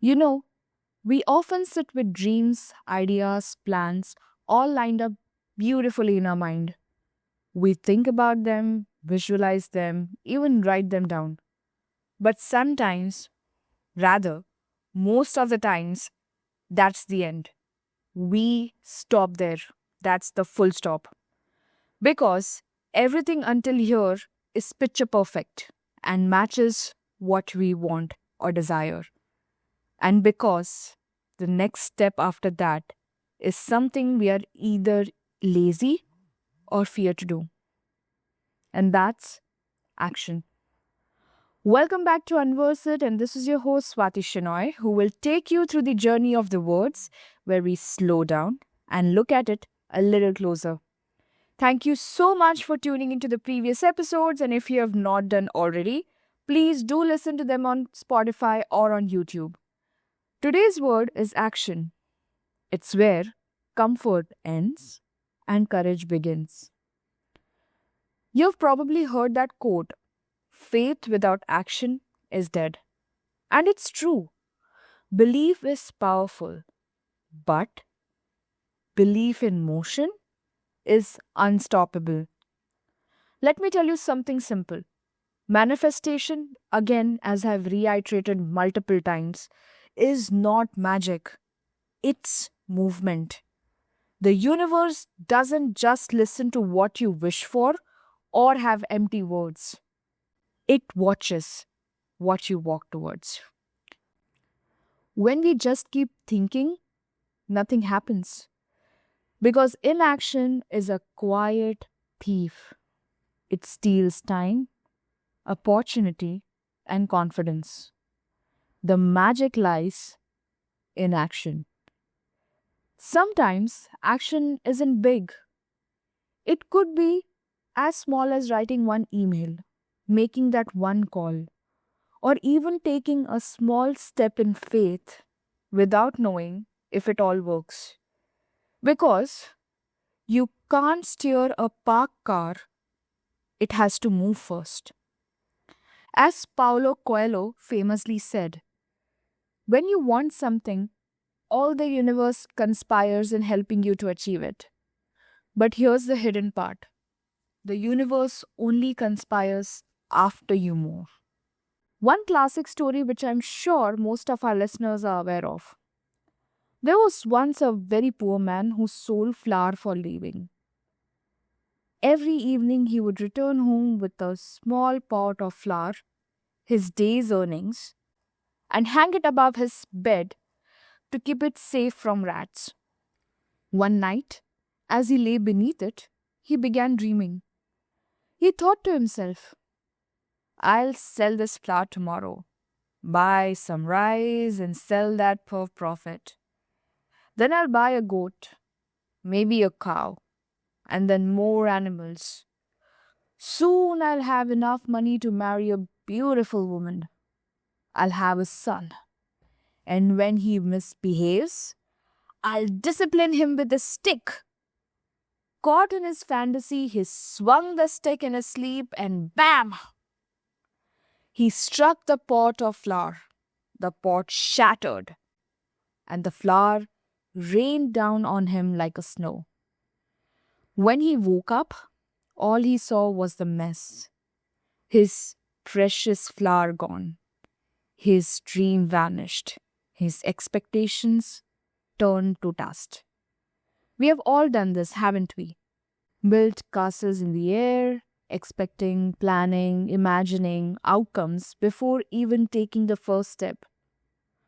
You know, we often sit with dreams, ideas, plans, all lined up beautifully in our mind. We think about them, visualize them, even write them down. But sometimes, rather, most of the times, that's the end. We stop there. That's the full stop. Because everything until here is picture perfect and matches what we want or desire. And because the next step after that is something we are either lazy or fear to do. And that's action. Welcome back to Unversed, and this is your host Swati Shenoy, who will take you through the journey of the words where we slow down and look at it a little closer. Thank you so much for tuning into the previous episodes, and if you have not done already, please do listen to them on Spotify or on YouTube. Today's word is action. It's where comfort ends and courage begins. You've probably heard that quote, faith without action is dead. And it's true. Belief is powerful, but belief in motion is unstoppable. Let me tell you something simple. Manifestation, again, as I've reiterated multiple times, is not magic. It's movement. The universe doesn't just listen to what you wish for or have empty words. It watches what you walk towards. When we just keep thinking, nothing happens. Because inaction is a quiet thief. It steals time, opportunity, and confidence. The magic lies in action. Sometimes action isn't big. It could be as small as writing one email, making that one call, or even taking a small step in faith without knowing if it all works. Because you can't steer a parked car, it has to move first. As Paulo Coelho famously said, when you want something, all the universe conspires in helping you to achieve it. But here's the hidden part, the universe only conspires after you move. One classic story which I'm sure most of our listeners are aware of. There was once a very poor man who sold flour for a living. Every evening he would return home with a small pot of flour, his day's earnings, and hang it above his bed to keep it safe from rats. One night, as he lay beneath it, he began dreaming. He thought to himself, I'll sell this flour tomorrow, buy some rice and sell that for profit. Then I'll buy a goat, maybe a cow, and then more animals. Soon I'll have enough money to marry a beautiful woman. I'll have a son. And when he misbehaves, I'll discipline him with a stick. Caught in his fantasy, he swung the stick in his sleep and bam! He struck the pot of flour. The pot shattered, and the flour rained down on him like a snow. When he woke up, all he saw was the mess. His precious flour gone. His dream vanished. His expectations turned to dust. We have all done this, haven't we? Built castles in the air, expecting, planning, imagining outcomes before even taking the first step.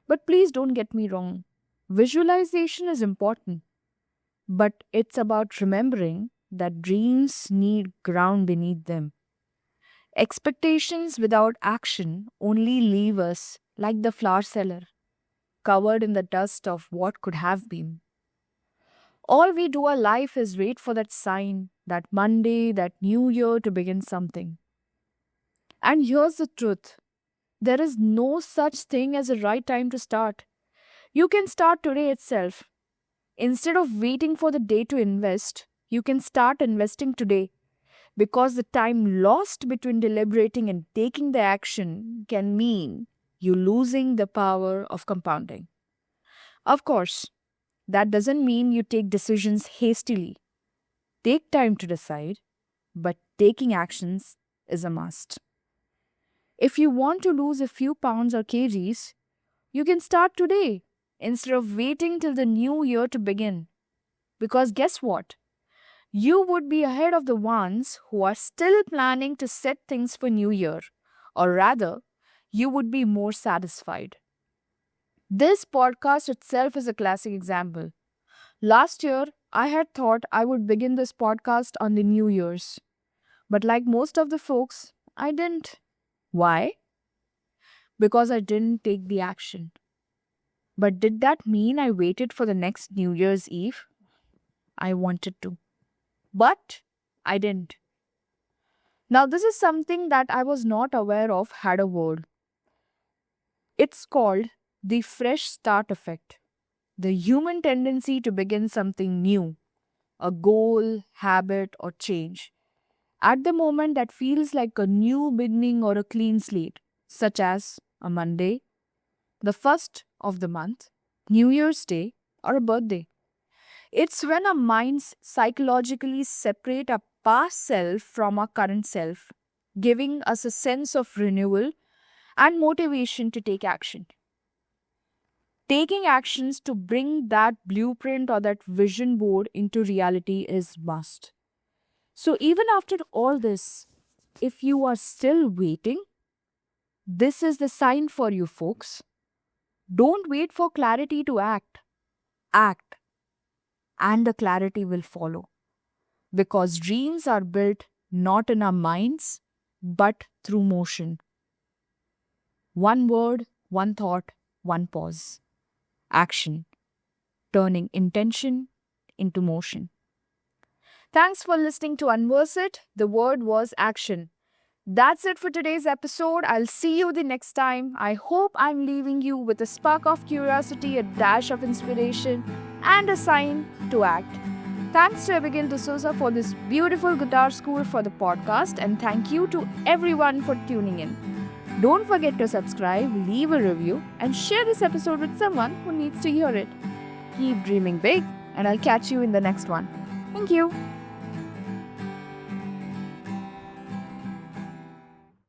But please don't get me wrong. Visualization is important, but it's about remembering that dreams need ground beneath them. Expectations without action only leave us like the flower seller, covered in the dust of what could have been. All we do our life is wait for that sign, that Monday, that new year to begin something. And here's the truth. There is no such thing as a right time to start. You can start today itself. Instead of waiting for the day to invest, you can start investing today, because the time lost between deliberating and taking the action can mean you losing the power of compounding. Of course, that doesn't mean you take decisions hastily. Take time to decide, but taking actions is a must. If you want to lose a few pounds or kgs, you can start today instead of waiting till the new year to begin. Because guess what? You would be ahead of the ones who are still planning to set things for New Year, or rather, you would be more satisfied. This podcast itself is a classic example. Last year, I had thought I would begin this podcast on the New Year's. But like most of the folks, I didn't. Why? Because I didn't take the action. But did that mean I waited for the next New Year's Eve? I wanted to. But I didn't. Now, this is something that I was not aware of had a word. It's called the fresh start effect. The human tendency to begin something new, a goal, habit, or change, at the moment that feels like a new beginning or a clean slate, such as a Monday, the first of the month, New Year's Day, or a birthday. It's when our minds psychologically separate our past self from our current self, giving us a sense of renewal and motivation to take action. Taking actions to bring that blueprint or that vision board into reality is must. So even after all this, if you are still waiting, this is the sign for you folks. Don't wait for clarity to act. Act. And the clarity will follow. Because dreams are built not in our minds, but through motion. One word, one thought, one pause. Action. Turning intention into motion. Thanks for listening to Unverse It. The word was action. That's it for today's episode. I'll see you the next time. I hope I'm leaving you with a spark of curiosity, a dash of inspiration, and a sign to act. Thanks to Abigail D'Souza for this beautiful guitar school for the podcast, and thank you to everyone for tuning in. Don't forget to subscribe, leave a review, and share this episode with someone who needs to hear it. Keep dreaming big, and I'll catch you in the next one. Thank you.